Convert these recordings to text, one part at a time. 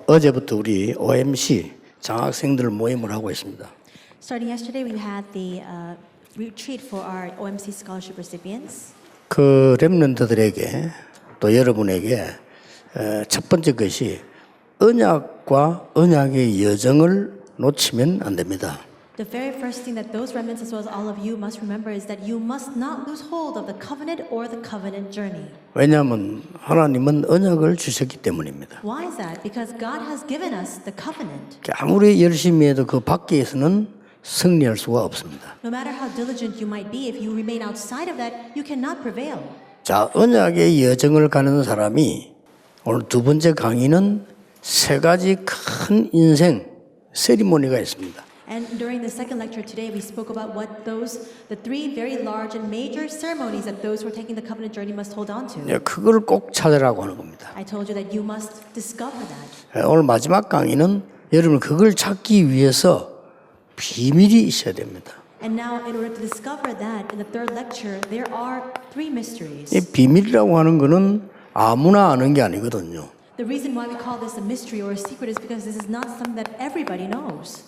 어제부터 우리 OMC 장학생들 모임을 하고 있습니다. Starting yesterday, we had the retreat for our OMC scholarship recipients. 그 렘넌트들에게 또 여러분에게 첫 번째 것이 언약과 언약의 여정을 놓치면 안 됩니다. The very first thing that those remnants, as well as all of you, must remember is that you must not lose hold of the covenant or the covenant journey. 왜냐하면 하나님은 언약을 주셨기 때문입니다. Why is that? Because God has given us the covenant. 아무리 열심히 해도 그 밖에서는 승리할 수가 없습니다. No matter how diligent you might be, if you remain outside of that, you cannot prevail. 자, 언약의 여정을 가는 사람이 오늘 두 번째 강의는 세 가지 큰 인생 세리머니가 있습니다. And during the second lecture today, we spoke about the three very large and major ceremonies that those who are taking the covenant journey must hold on to. 그걸 꼭 찾으라고 하는 겁니다. I told you that you must discover that. 오늘 마지막 강의는 여러분 그걸 찾기 위해서 비밀이 있어야 됩니다. And now, in order to discover that, in the third lecture, there are three mysteries. 이 비밀이라고 하는 거는 아무나 아는 게 아니거든요. The reason why we call this a mystery or a secret is because this is not something that everybody knows.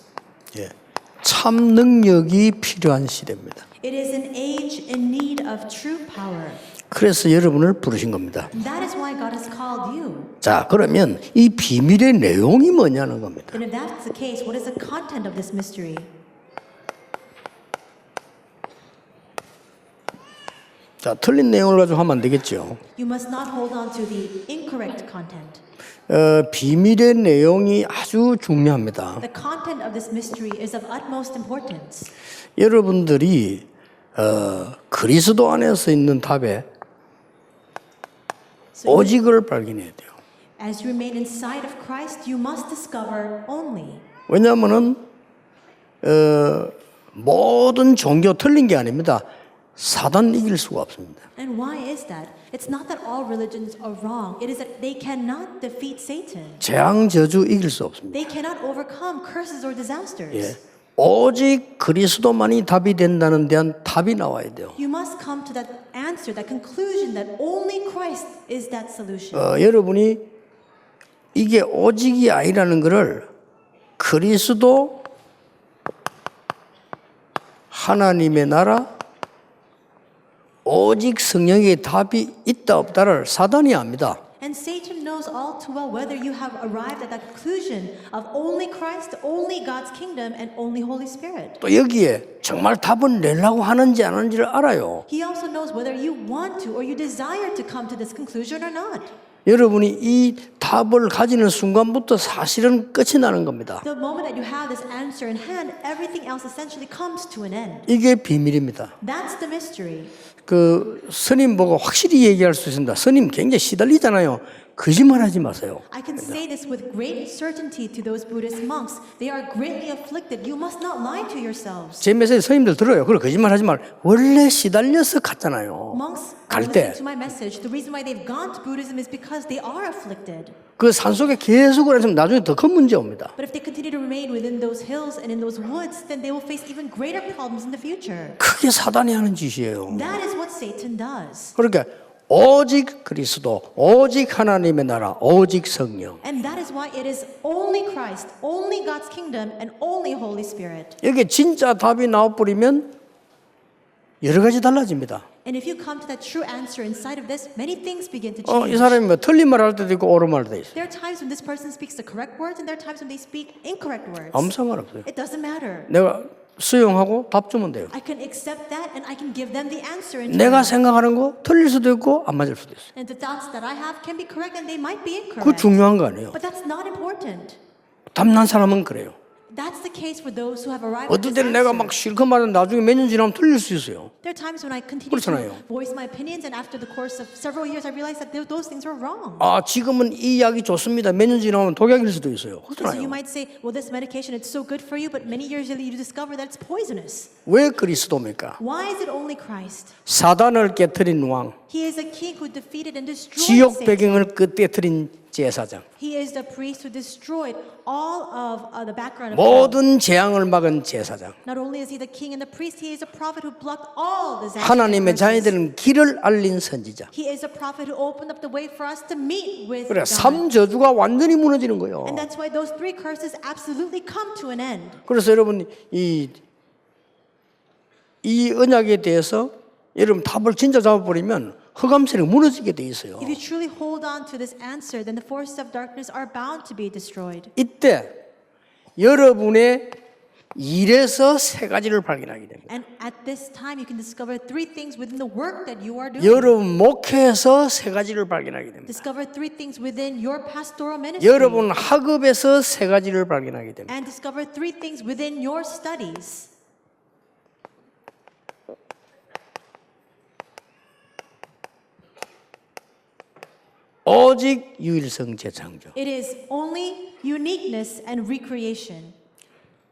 참 능력이 필요한 시대입니다. It is an age in need of true power. 그래서 여러분을 부르신 겁니다. And that is why God has called you. 자, 그러면 이 비밀의 내용이 뭐냐는 겁니다. And if that's the case, what is the content of this mystery? 자, 틀린 내용을 가지고 하면 안 되겠죠. You must not hold on to the incorrect content. 비밀의 내용이 아주 중요합니다. The content of this mystery is of utmost importance. 여러분들이 그리스도 안에서 있는 답에 오직을 발견해야 돼요. As you remain inside of Christ, you must discover only. 왜냐하면은 모든 종교 틀린 게 아닙니다. 사단 이길 수가 없습니다. And why is that? It's not that all religions are wrong. It is that they cannot defeat Satan. 재앙 저주 이길 수 없습니다. They cannot overcome curses or disasters. 오직 그리스도만이 답이 된다는 데한 답이 나와야 돼요. You must come to that answer, that conclusion that only Christ is that solution. 여러분이 이게 오직이 아니라는 것을 그리스도 하나님의 나라 오직 성령의 답이 있다 없다를 사단이 압니다. And Satan knows all too well whether you have arrived at that conclusion of only Christ, only God's kingdom, and only Holy Spirit. 또 여기에 정말 답을 내려고 하는지 안 하는지를 알아요. He also knows whether you want to or you desire to come to this conclusion or not. 여러분이 이 답을 가지는 순간부터 사실은 끝이 나는 겁니다. The moment that you have this answer in hand, everything else essentially comes to an end. 이게 비밀입니다. That's the mystery. 그 스님 보고 확실히 얘기할 수 있습니다. 스님 굉장히 시달리잖아요. 거짓말하지 마세요. I can say this with great certainty to those Buddhist monks. They are greatly afflicted. You must not lie to yourselves. 제 메시지 스님들 들어요. 그걸 거짓말하지 말. 원래 시달려서 갔잖아요. Monks 갈 are 때. listening to my message. The reason why they've gone to Buddhism is because they are afflicted. 그 산속에 계속 오래 있으면 나중에 더 큰 문제 옵니다. But if they continue to remain within those hills and in those woods, then they will face even greater problems in the future. 그게 사단이 하는 짓이에요. That is what Satan does. 그러니까 오직 그리스도, 오직 하나님의 나라, 오직 성령. And that is why it is only Christ, only God's kingdom, and only Holy Spirit. 여기 진짜 답이 나와버리면 여러 가지 달라집니다. And if you come to that true answer inside of this, many things begin to 이 change. 사람이 뭐 틀린 말 할 때도 있고 옳은 말도 있어요. There are times when this person speaks the correct words, and there are times when they speak incorrect words. 아무 상관없어요. It doesn't matter. 내가 수용하고 답 주면 돼요. I can accept that, and I can give them the answer. In 내가 turn. 생각하는 거 틀릴 수도 있고 안 맞을 수도 있어요. And the thoughts that I have can be correct, and they might be 그거 incorrect. 중요한 거 아니에요. But that's not important. 답난 사람은 그래요. That's the case for those who have arrived at 어떨 this 때는 내가 answer. 막 실컷 말하면 나중에 몇 년 지나면 틀릴 수 있어요. There are times when I continue 그렇잖아요. to voice my opinions, and after the course of several years, I realize that those things were wrong. 지금은 이 약이 좋습니다. 몇 년 지나면 독약일 수도 있어요. So 그렇잖아요. you might say, well, this medication, it's so good for you, but many years later you discover that it's poisonous. 왜 그리스도입니까? Why is it only Christ? 사단을 깨뜨린 왕, He is a king who defeated and destroyed 지옥 Satan. 배경을 깨뜨린 제사장, He is the priest who destroyed all of the background of Israel. 모든 재앙을 막은 제사장. Not only is he the king and the priest, he is a prophet who blocked all disaster. 하나님의 자녀들은 길을 알린 선지자. He is a prophet who opened up the way for us to meet with 그래, God. 3저주가 완전히 무너지는 거예요. And that's why those 3 curses absolutely come to an end. 그래서 여러분 이 언약에 대해서 여러분 답을 진짜 잡아버리면 흑암세력 무너지게 돼 있어요. If you truly hold on to this answer, then the forces of darkness are bound to be destroyed. 이때 여러분의 일에서 3가지를 발견하게 됩니다. And at this time, you can discover 3 things within the work that you are doing. 여러분 목회에서 3가지를 발견하게 됩니다. Discover 3 things within your pastoral ministry. 여러분 학업에서 3가지를 발견하게 됩니다. And discover 3 things within your studies. 오직 유일성 재창조. It is only uniqueness and recreation.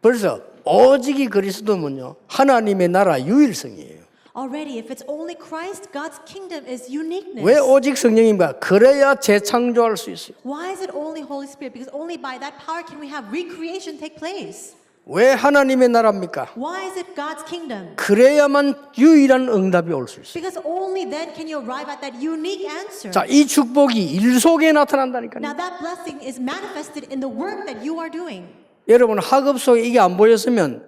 그래서 오직이 그리스도면요 하나님의 나라 유일성이에요. Already, if it's only Christ, God's kingdom is uniqueness. 왜 오직 성령인가? 그래야 재창조할 수 있어요. Why is it only Holy Spirit? Because only by that power can we have recreation take place. 왜 하나님의 나라입니까? Why is it God's kingdom? 그래야만 유일한 응답이 올 수 있어요. Because only then can you arrive at that unique answer. 자, 이 축복이 일 속에 나타난다니까요. Now that blessing is manifested in the work that you are doing. 여러분 학업 속에 이게 안 보였으면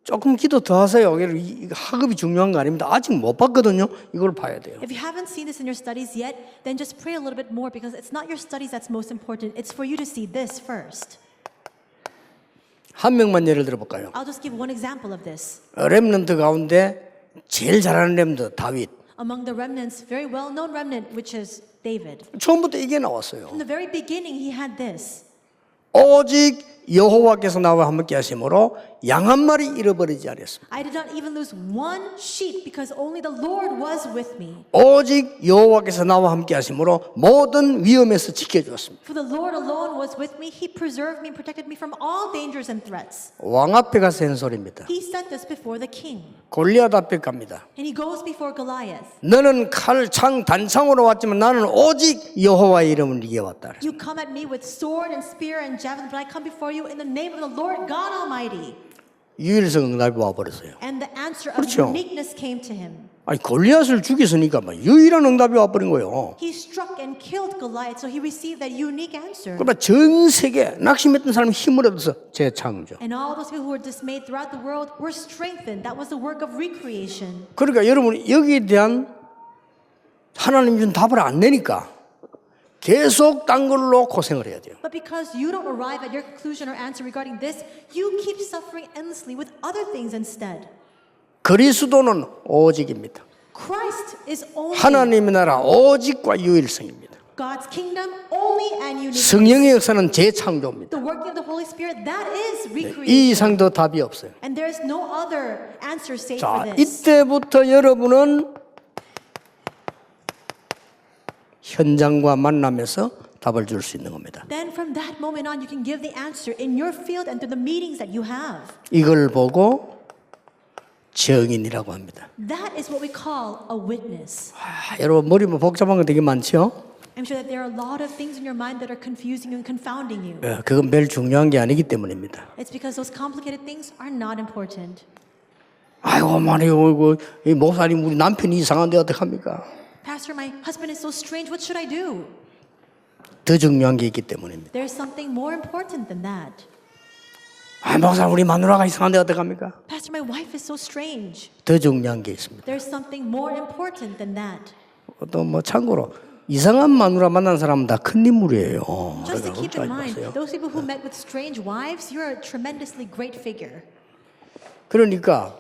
조금 기도 더 하세요. 이 학업이 중요한 거 아닙니다. 아직 못 봤거든요. 이걸 봐야 돼요. If you haven't seen this in your studies yet, then just pray a little bit more because it's not your studies that's most important. It's for you to see this first. 한 명만 예를 들어 볼까요? I'll just give one example of this. 렘넌트 가운데 제일 잘하는 렘넌트 다윗. Among the remnants, very well-known remnant, which is David. 처음부터 이게 나왔어요. From the very beginning, he had this. 오직 여호와께서 나와 함께 하심으로 양 한 마리 잃어버리지 않았습니다. I did not even lose one sheep because only the Lord was with me. 오직 여호와께서 나와 함께 하심으로 모든 위험에서 지켜주었습니다. For the Lord alone was with me. He preserved me and protected me from all dangers and threats. 왕 앞에 가서 한 소리입니다. He set this before the king. 골리앗 앞에 갑니다. And he goes before Goliath. 너는 칼, 창, 단창으로 왔지만 나는 오직 여호와의 이름을 이겨왔다. You come at me with sword and spear and javelin, but I come before you in the name of the Lord God Almighty. 유일성 응답이 와버렸어요. And the answer of 그렇죠. uniqueness came to him. 아니 골리앗을 죽였으니까 막 유일한 응답이 와버린 거예요. He struck and killed Goliath, so he received that unique answer. 그러나 전 세계 낙심했던 사람 힘을 얻어서 재창조. And all those people who were dismayed throughout the world were strengthened. That was the work of recreation. 그러니까 여러분 여기에 대한 하나님 준 답을 안 내니까 계속 딴 걸로 고생을 해야 돼요. But because you don't arrive at your conclusion or answer regarding this, you keep suffering endlessly with other things instead. 그리스도는 오직입니다. Christ is only 하나님의 나라 오직과 유일성입니다. God's kingdom, only and unique. 성령의 역사는 재창조입니다. The working of the Holy Spirit, that is 이 recreation. 이상 더 답이 없어요. And there is no other answer save 자, for this. 이때부터 여러분은 현장과 만나면서 답을 줄 수 있는 겁니다. Then from that moment on, you can give the answer in your field and through the meetings that you have. 이걸 보고 증인이라고 합니다. That is what we call a witness. 여러분 머리 뭐 복잡한 거 되게 많죠? I'm sure that there are a lot of things in your mind that are confusing you and confounding you. 그건 별 중요한 게 아니기 때문입니다. It's because those complicated things are not important. 아이고 말이요, 이 목사님 우리 남편이 이상한데 어떡합니까? Pastor, my husband is so strange. What should I do? 더 중요한 게 있기 때문입니다. There's something more important than that. 아, 목사 우리 마누라가 이상한데 어떡합니까? Pastor, my wife is so strange. 더 중요한 게 있습니다. There's something more important than that. 또 뭐 참고로 이상한 마누라 만난 사람은 다 큰 인물이에요. Just to 그러니까 keep in 걱정하지 mind, 마세요. those people who met with strange wives, you're a tremendously great figure. 그러니까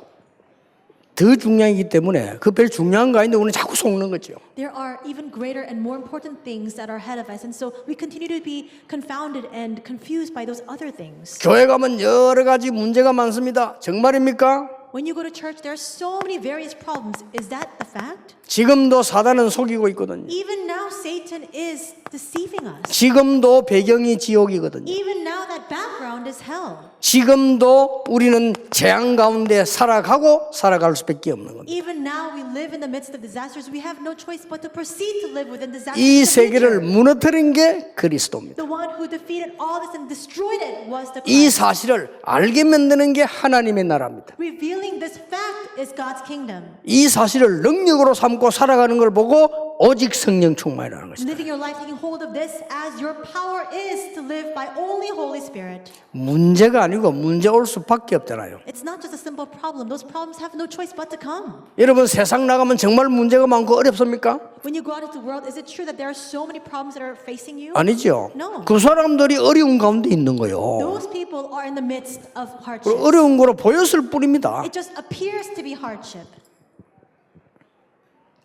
더 중요하기 때문에 그 별 중요한 거 아닌데 우리는 자꾸 속는 거죠. There are even greater and more important things that are ahead of us, and so we continue to be confounded and confused by those other things. 교회 가면 여러 가지 문제가 많습니다. 정말입니까? When you go to church, there are so many various problems. Is that the fact? 지금도 사단은 속이고 있거든요. Even now, Satan is deceiving us. 지금도 배경이 지옥이거든요. Even now, that background is hell. 지금도 우리는 재앙 가운데 살아가고 살아갈 수밖에 없는 겁니다. Even now, we live in the midst of disasters. We have no choice but to proceed to live within disasters. 이 of the 세계를 future. 무너뜨린 게 그리스도입니다. The one who defeated all this and destroyed it was the 이 Christ. 사실을 알게 만드는 게 하나님의 나라입니다. Revealing this fact is God's kingdom. 이 사실을 능력으로 삼고 살아가는 걸 보고 오직 성령 충만이라는 것입니다. Living your life taking hold of this as your power is to live by only Holy Spirit. 문제가 아니고 문제 올 수밖에 없잖아요. It's not just a simple problem. Those problems have no choice but to come. 여러분 세상 나가면 정말 문제가 많고 어렵습니까? When you go out into the world, is it true that there are so many problems that are facing you? 아니죠. No. 그 사람들이 어려운 가운데 있는 거예요. Those people are in the midst of hardship. 어려운 거로 보였을 뿐입니다. It just appears to be hardship.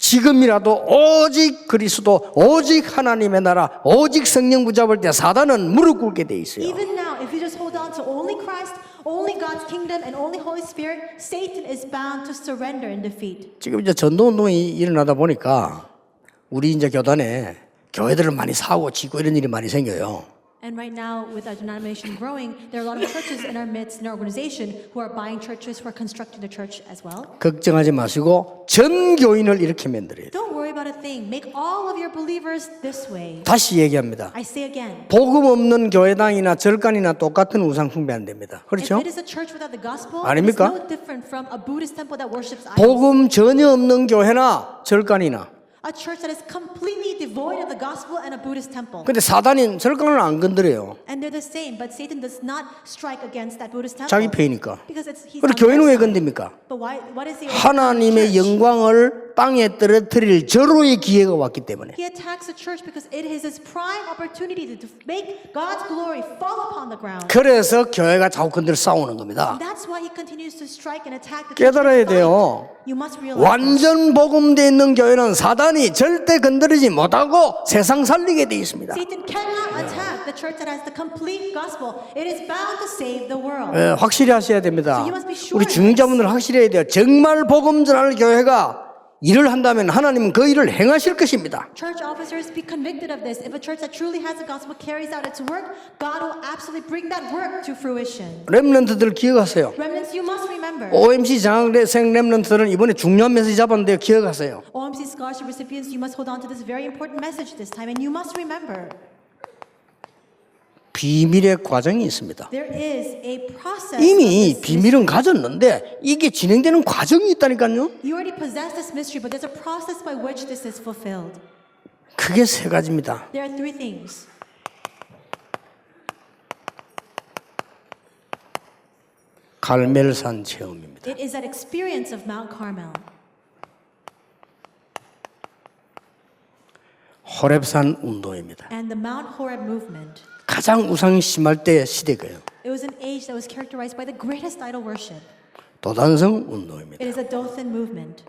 지금이라도 오직 그리스도, 오직 하나님의 나라, 오직 성령 붙잡을 때 사단은 무릎 꿇게 돼 있어요. Even now, if you just hold on to only Christ, only God's kingdom, and only Holy Spirit, Satan is bound to surrender and defeat. 지금 이제 전도운동이 일어나다 보니까 우리 이제 교단에 교회들을 많이 사고 짓고 이런 일이 많이 생겨요. And right now, with our denomination growing, there are a lot of churches in our midst, in our organization, who are buying churches, who are constructing the church as well. 걱정하지 마시고 전 교인을 이렇게 만들어야 돼요. Don't worry about a thing. Make all of your believers this way. 다시 얘기합니다. I say again. 복음 없는 교회당이나 절간이나 똑같은 우상 숭배 안 됩니다. If 그렇죠? it is a church without the gospel, it's 아닙니까? no different from a Buddhist temple that worships idols. 복음 전혀 없는 교회나 절간이나. A church that is completely devoid of the gospel and a Buddhist temple. 근데 사단이 절간을 안 건드려요. And they're the same, but Satan does not strike against that Buddhist temple. 자기 패니까. Because he's 그리고 on 교회는 왜 their side. 건듭니까? But what is he? 하나님의 church? 영광을 땅에 떨어뜨릴 절호의 기회가 왔기 때문에. He attacks the church because it is his prime opportunity to make God's glory fall upon the ground. 그래서 교회가 자꾸 건드려 싸우는 겁니다. And that's why he continues to strike and attack the church. 깨달아야 and fight. 돼요. You must realize. 완전 복음되어 있는 교회는 사단이 절대 건드리지 못하고 세상 살리게 되어 있습니다. Satan cannot attack the church that has the complete gospel. It is bound to save the world. 확실히 하셔야 됩니다. So you must be sure 우리 of 중직자분들 확실히 해야 돼요. 정말 복음 전하는 교회가 일을 한다면 하나님은 그 일을 행하실 것입니다. Church officers, be convicted of this. If a church that truly has the gospel carries out its work, God will absolutely bring that work to fruition. 렘넌트들 기억하세요. Remnants, you must remember. OMC 장학생 렘넌트들은 이번에 중요한 메시지 잡았는데요. 기억하세요. OMC scholarship recipients, you must hold on to this very important message this time, and you must remember 비밀의 과정이 있습니다. there is a process. 이미 of this 비밀은 가졌는데 이게 진행되는 과정이 있다니까요. You already possess this mystery, but there's a process by which this is fulfilled. 그게 세 가지입니다. There are three things. 갈멜산 체험입니다. It is that experience of Mount Carmel, 호렙산 운동입니다. and the Mount Horeb movement. 가장 우상이 심할 때 시대가요. It was an age that was characterized by the greatest idol worship. 도단성 운동입니다. It is a Dothan movement.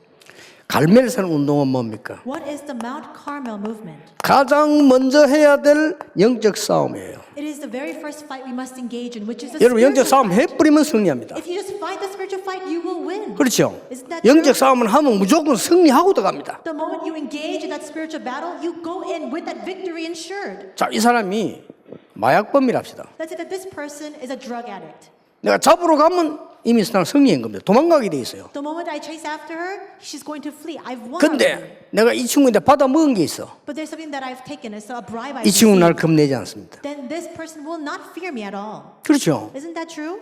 갈멜산 운동은 뭡니까? What is the Mount Carmel movement? 가장 먼저 해야 될 영적 싸움이에요. It is the very first fight we must engage in, which is the 여러분 영적 spiritual 싸움 fight. 해버리면 승리합니다. If you just fight the spiritual fight, you will win. 그렇죠? Isn't that 영적 true? 싸움을 하면 무조건 승리하고 들어갑니다. The moment you engage in that spiritual battle, you go in with that victory ensured. 자, 이 사람이 마약범이랍시다. Let's say that this person is a drug addict. 내가 잡으러 가면 이미 승리한 겁니다. 도망가게 돼 있어요. The moment I chase after her, she's going to flee. I've won. already. 근데 내가 이 친구한테 받아 먹은 게 있어. But there's something that I've taken. It's a bribe I've 이 친구는 날 received. 겁내지 않습니다. Then this person will not fear me at all. 그렇죠? Isn't that true?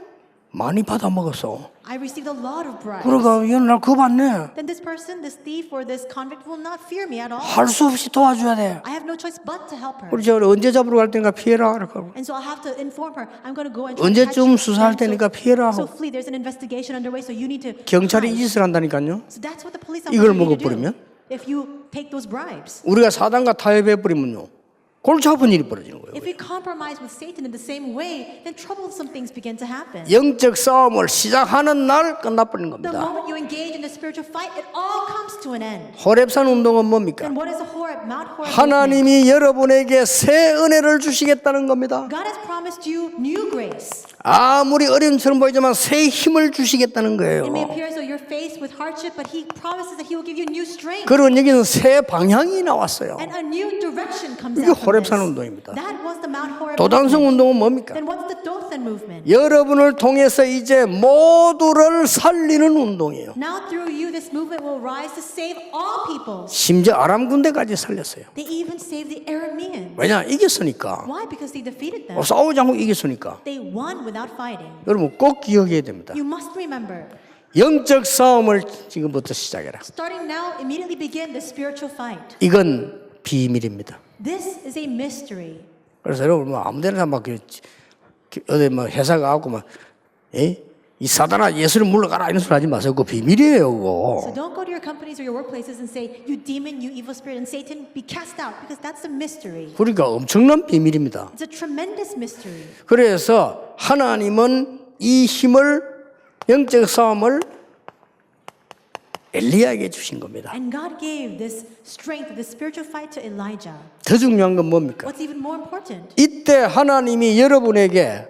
많이 받아 먹었어. I received a lot of bribes. 그러니까 얘는 날 겁안내. Then this person, this thief or this convict will not fear me at all. 할 수 없이 도와줘야 돼. I have no choice but to help her. 그렇죠? 언제 잡으러 갈 테니까 피해라. 그러고. And so I'll have to inform her. I'm going to go and try to catch 언제쯤 you. 수사할 And 테니까 피해라. so flee. There's an investigation underway, so you need to. 경찰이 이 hide. 짓을 한다니까요. So that's what the police 이걸 officers need to 먹어버리면? do. If you take those bribes. 우리가 사단과 타협해버리면요. 골치 아픈 일이 벌어지는 거예요. If we compromise with Satan in the same way, then troublesome things begin to happen. 영적 싸움을 시작하는 날 끝나버리는 The 겁니다. moment you engage in the spiritual fight, it all comes to an end. 호렙산 운동은 뭡니까? And what is the Horeb, Mount Horeb movement? 하나님이 여러분에게 새 은혜를 주시겠다는 겁니다. God has promised you new grace. 아무리 어려움처럼 보이지만 새 힘을 주시겠다는 거예요. It may appear as though you're faced with hardship, but He promises that He will give you new strength. 그리고 여기는 새 방향이 나왔어요. And a new direction comes 이게 out from 호렙산 this. 운동입니다. That was the Mount Horeb 도단성 movement. 운동은 뭡니까? Then what's the Dothan movement? 여러분을 통해서 이제 모두를 살리는 운동이에요. Now through you, this movement will rise to save all peoples. 심지어 아람 군대까지 살렸어요. They even saved the Arameans. 왜냐? 이겼으니까. Why? Because they defeated them. 싸우지 않고 이겼으니까. They won without fighting. 여러분 꼭 기억해야 됩니다. You must remember, 영적 싸움을 지금부터 시작해라. starting now, immediately begin the spiritual fight. 이건 비밀입니다. This is a mystery. 그래서 여러분 뭐 아무데나 막 어디 뭐 회사 가고 막 이 사단아 예수를 물러가라 이런 소리 하지 마세요. 그거 비밀이에요. So 그거. don't go to your companies or your workplaces and say, you demon, you evil spirit, and Satan, be cast out, because that's a mystery. 그러니까 엄청난 비밀입니다. It's a tremendous mystery. 그래서 하나님은 이 힘을 영적 싸움을 엘리야에게 주신 겁니다. And God gave this strength, this spiritual fight to Elijah. 더 중요한 건 뭡니까? What's even more important? 이때 하나님이 여러분에게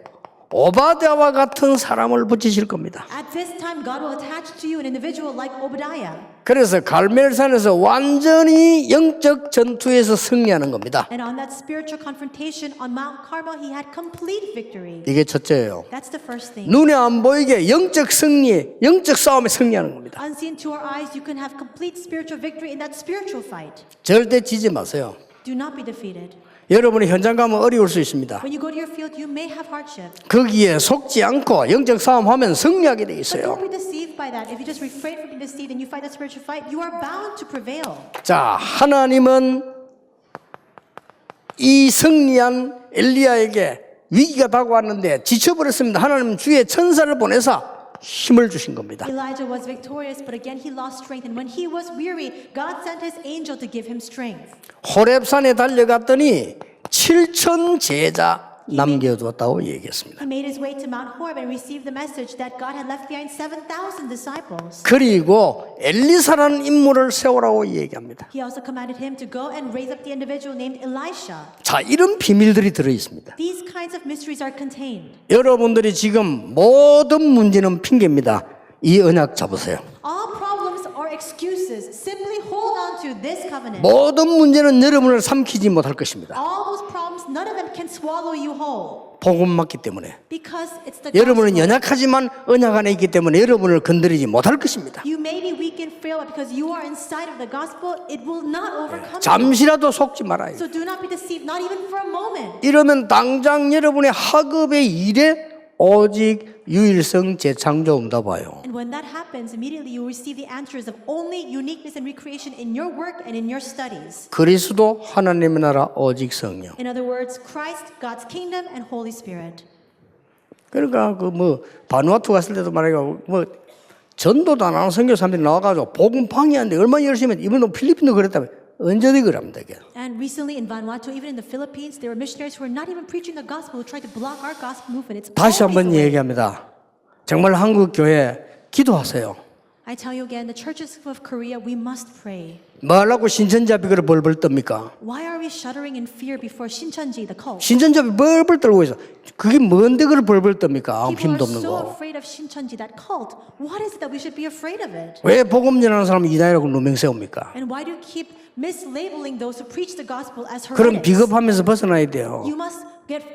오바댜와 같은 사람을 붙이실 겁니다. At this time, God will attach to you an individual like Obadiah. 그래서 갈멜산에서 완전히 영적 전투에서 승리하는 겁니다. And on that spiritual confrontation on Mount Carmel, he had complete victory. 이게 첫째예요. That's the first thing. 눈에 안 보이게 영적 승리, 영적 싸움에 승리하는 겁니다. Unseen to our eyes, you can have complete spiritual victory in that spiritual fight. 절대 지지 마세요. Do not be defeated. 여러분이 현장 가면 어려울 수 있습니다. When you go to your field, you may have hardship. 거기에 속지 않고 영적 싸움하면 승리하게 돼 But 있어요. don't be deceived by that. If you just refrain from being deceived and you fight that spiritual fight, you are bound to prevail. 자, 하나님은 이 승리한 엘리야에게 위기가 다가왔는데 지쳐버렸습니다. 하나님은 주의 천사를 보내사 힘을 주신 겁니다. Elijah was victorious, but again he lost strength. And when he was weary, God sent his angel to give him strength. 호렙산에 달려갔더니 7천 제자 남겨두었다고 얘기했습니다. He made his way to Mount Horeb and received the message that God had left behind 7,000 disciples. 그리고 엘리사라는 인물을 세우라고 얘기합니다. He also commanded him to go and raise up the individual named Elisha. 자, 이런 비밀들이 들어 있습니다. These kinds of mysteries are contained. 여러분들이 지금 모든 문제는 핑계입니다. 이 언약 잡으세요. All problems are excuses. Simply hold on to this covenant. 모든 문제는 여러분을 삼키지 못할 것입니다. All those problems, none of them can swallow you whole. 복음 맞기 때문에. Because it's the 여러분은 gospel. 연약하지만 언약 안에 있기 때문에 여러분을 건드리지 못할 것입니다. You may be weak and frail, but because you are inside of the gospel, it will not overcome you. 잠시라도 속지 말아요. So do not be deceived, not even for a moment. 이러면 당장 여러분의 학업의 일에 오직 유일성 재창조 온다 봐요. And when that happens, immediately you will receive the answers of only uniqueness and recreation in your work and in your studies. 그리스도 하나님의 나라 오직 성령. In other words, Christ, God's kingdom, and Holy Spirit. 그러니까 그 뭐 바누아투 갔을 때도 말이야 뭐 전도도 안 하는 선교사님들이 나와가지고 복음 방해하는데 얼마나 열심히 했는데 이번에 필리핀도 그랬다며 언제든 그럽니다. And recently in Vanuatu, even in the Philippines, there were missionaries who were not even preaching the gospel, who tried to block our gospel movement. It's 다시 always 한번 the way. 얘기합니다. 정말 한국 교회 기도하세요. I tell you again, the churches of Korea, we must pray. 뭐 하려고 신천잡이를 벌벌 떱니까? Why are we shuddering in fear before Shincheonji, the cult? 신천잡이 벌벌 떨고 있어. 그게 뭔데 그걸 벌벌 떱니까? 아무 People 힘도 are 없는 so 거. afraid of Shincheonji, that cult. What is it that we should be afraid of it? 왜 복음 전하는 사람을 이단이라고 누명 세웁니까? And why do you keep mislabeling those who preach the gospel as 그럼 heretics? 비겁하면서 벗어나야 돼요. You must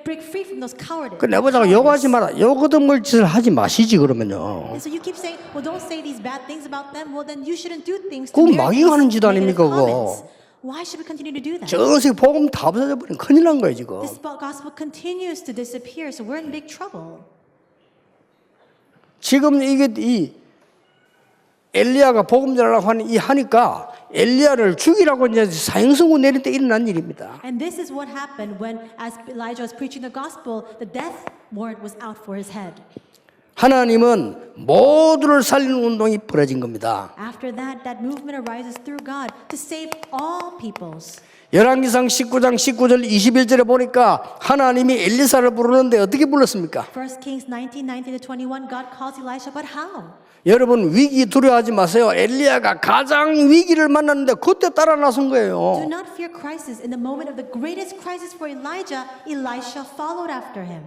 break free from those cowardice. 그 내보자고 욕하지 마라. 욕얻은 짓을 하지 마시지 그러면요. And so you keep saying, well, don't say these bad things about them. Well, then you shouldn't do things to 그건 merit 마귀가 these 하는 짓 negative 아닙니까, 그거? comments. Why should we continue to do that? 저것이 복음 다 없어져 버리면 큰일 난 거예요 지금. This gospel continues to disappear, so we're in big trouble. 지금 이게 이 엘리야가 복음 전하려고 하니까 엘리야를 죽이라고 이제 사형선고 내릴 때 일어난 일입니다. And this is what happened when, as Elijah was preaching the gospel, the death warrant was out for his head. 하나님은 모두를 살리는 운동이 벌어진 겁니다. After that, that movement arises through God to save all peoples. 열왕기상 19장 19절 21절에 보니까 하나님이 엘리사를 부르는데 어떻게 불렀습니까? 1 Kings 19:19-21, God calls Elisha, but how? 여러분 위기 두려워하지 마세요. 엘리야가 가장 위기를 만났는데 그때 따라 나선 Do 거예요. not fear crisis. In the moment of the greatest crisis for Elijah, Elisha followed after him.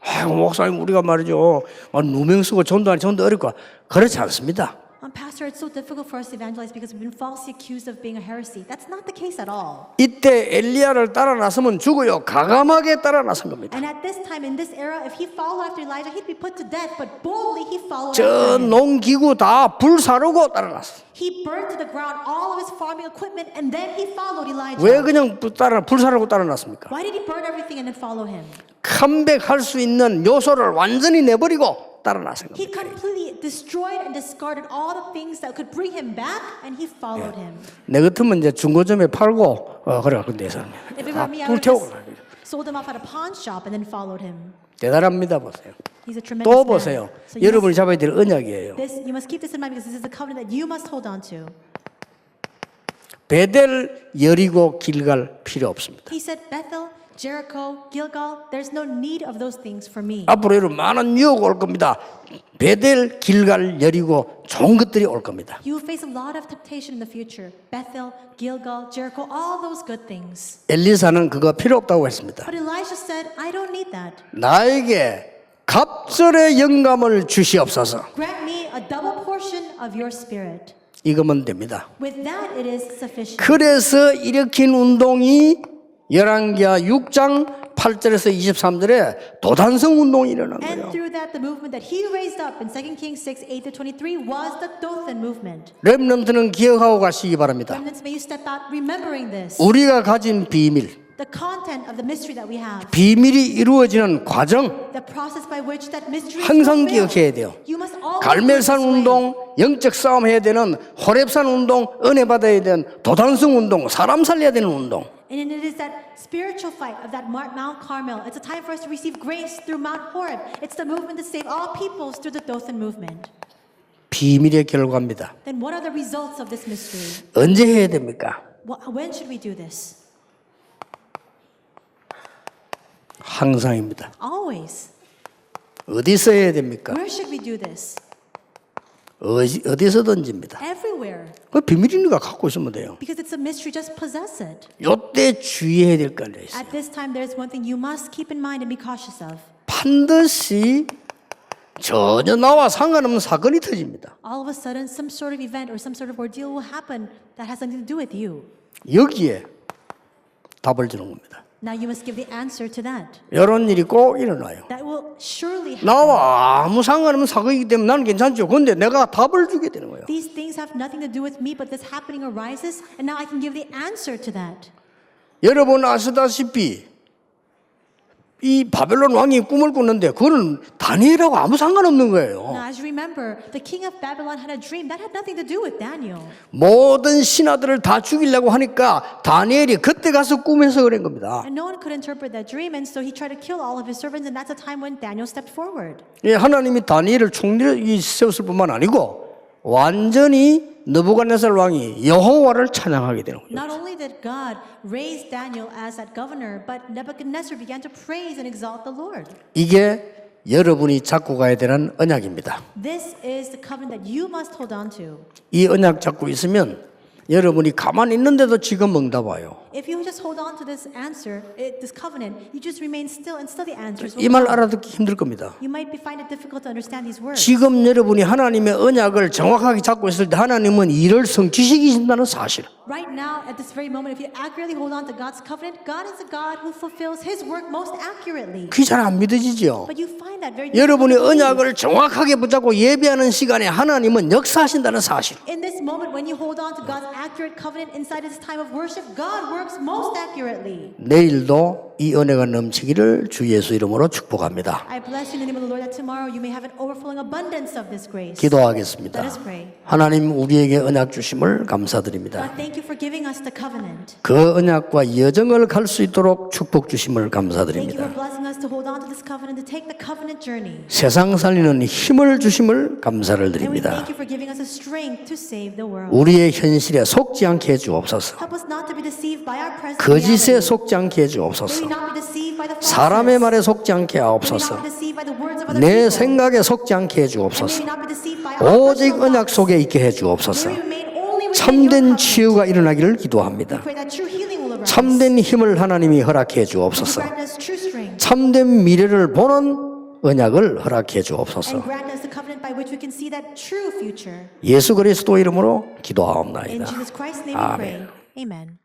아이고 목사님 우리가 말이죠 누명 쓰고 전도하니 전도 어렵고 그렇지 않습니다. Pastor, it's so difficult for us to evangelize because we've been falsely accused of being a heresy. That's not the case at all. 이때 엘리야를 따라 나서면 죽어요. 가감하게 따라 나선 겁니다. And at this time, in this era, if he followed after Elijah, he'd be put to death. But boldly, he followed 저 after him. 농기구 다 불사르고 따라 났어. He burned to the ground all of his farming equipment, and then he followed Elijah. 왜 그냥 불사르고 따라 났습니까? Why did he burn everything and then follow him? 컴백할 수 있는 요소를 완전히 내버리고 따라 나선 겁니다. He completely destroyed and discarded all the things that could bring him back, and he followed him. 내 같으면 이제 중고점에 팔고 그래갖고 내서 If it were me, I would 불태우고 have sold him off at a pawn shop and then followed him. 대단합니다. 보세요. He's a tremendous 또 man. 보세요. So 여러분이 잡아야 될 언약이에요. you must keep this in mind because this is the covenant that you must hold on to. 베델, 여리고, 길갈 필요 없습니다. He said, Bethel, Jericho, Gilgal, there's no need of those things for me. 앞으로 여러분 많은 유혹이 올 겁니다. 베델, 길갈, 여리고 좋은 것들이 올 겁니다. You will face a lot of temptation in the future. Bethel, Gilgal, Jericho, all those good things. 엘리사는 그거 필요 없다고 했습니다. But Elisha said, I don't need that. 나에게 갑절의 영감을 주시옵소서. Grant me a double portion of your spirit. 이거면 됩니다. With that, it is sufficient. 그래서 일으킨 운동이 열왕기하 6장 8절에서 23절에 도단성 운동이 일어난 And 거예요. through that, the movement that he raised up in 2 Kings 6, 8-23 was the Dothan movement. 렘넌트는 기억하고 가시기 바랍니다. Remnants, may you step out remembering this. 우리가 가진 비밀, The content of the mystery that we have. 비밀이 이루어지는 과정 The process by which that mystery is 항상 fulfilled. 기억해야 돼요. You must always 갈멜산 live this way. 운동, 영적 싸움 해야 되는 호렙산 운동, 은혜 받아야 되는 도단성 운동, 사람 살려야 되는 운동. And it is that spiritual fight of that Mount Carmel. It's a time for us to receive grace through Mount Horeb. It's the movement to save all peoples through the Dothan movement. 비밀의 결과입니다. Then what are the results of this mystery? 언제 해야 됩니까? When should we do this? 항상입니다. Always. 어디서 해야 됩니까? Where should we do this? 어디서든지입니다. Everywhere. 그 비밀이니까 갖고 있으면 돼요. Because it's a mystery, just possess it. 요때 주의해야 될 거 있어요. At this time, there's one thing you must keep in mind and be cautious of. 반드시 전혀 나와 상관없는 사건이 터집니다. All of a sudden, some sort of event or some sort of ordeal will happen that has something to do with you. 여기에 답을 주는 겁니다. Now you must give the answer to that. 이런 일이 꼭 일어나요. That will surely happen. 나와 아무 상관없는 사건이기 때문에 나는 괜찮죠. 그런데 내가 답을 주게 되는 거예요. These things have nothing to do with me, but this happening arises, and now I can give the answer to that. 여러분 아시다시피 이 바벨론 왕이 꿈을 꾸는데 그거는 다니엘하고 아무 상관없는 거예요. Now, as you remember, the king of Babylon had a dream that had nothing to do with Daniel. 모든 신하들을 다 죽이려고 하니까 다니엘이 그때 가서 꿈에서 그런 겁니다. And no one could interpret that dream, and so he tried to kill all of his servants, and that's a time when Daniel stepped forward. 예, 하나님이 다니엘을 총리로 세웠을 뿐만 아니고 완전히 느부갓네살 왕이 여호와를 찬양하게 되는 거예요. Not only did God raise Daniel as that governor, but Nebuchadnezzar began to praise and exalt the Lord. 이게 여러분이 잡고 가야 되는 언약입니다. This is the covenant that you must hold on to. 이 언약 잡고 있으면 여러분이 가만히 있는데도 지금 응답 와요. If you just hold on to this answer, this covenant, you just remain still, and still the answers will 이 말 come. 알아듣기 힘들 겁니다. You might find it difficult to understand these words. 지금 여러분이 하나님의 언약을 정확하게 잡고 있을 때 하나님은 일을 성취시키신다는 사실. Right now, at this very moment, if you accurately hold on to God's covenant, God is a God who fulfills His work most accurately. 그게 잘 안 믿어지죠. But you find that very 여러분이 difficult to believe. 언약을 정확하게 붙잡고 예배하는 시간에 하나님은 역사하신다는 사실. In this moment, when you hold on to God's accurate covenant inside this time of worship, God works most accurately. 내일도 이 은혜가 넘치기를 주 예수 이름으로 축복합니다. I bless you in the name of the Lord that tomorrow you may have an overflowing abundance of this grace. 기도하겠습니다. Let us pray. 하나님 우리에게 언약 주심을 감사드립니다. God, thank you for giving us the covenant. 그 언약과 여정을 갈 수 있도록 축복 주심을 Thank you 감사드립니다. for blessing us to hold on to this covenant, to take the covenant journey. 세상 살리는 힘을 주심을 감사를 And we 드립니다. thank you for giving us a strength to save the world. 우리의 현실에 속지 않게 해주옵소서. Help us not to be deceived by our present 거짓에 reality. 속지 않게 May we 해주옵소서. not be deceived by the falseness. 사람의 말에 속지 않게 May we 하옵소서. not be deceived by the words of other 내 people. 생각에 속지 않게 And may 해주옵소서. we not be deceived by our 오직 personal 언약 thoughts. 속에 있게 May 해주옵소서. we remain only within your 참된 covenant. 치유가 일어나기를 We 기도합니다. pray that true healing will arise. 참된 힘을 하나님이 허락해 May you 주옵소서. grant us true strength. 참된 미래를 보는 언약을 허락해 and 주옵소서. grant us the covenant by which we can see that true future. 예수 그리스도 이름으로 In 기도하옵나이다. Jesus Christ's name we pray. 아멘. Amen.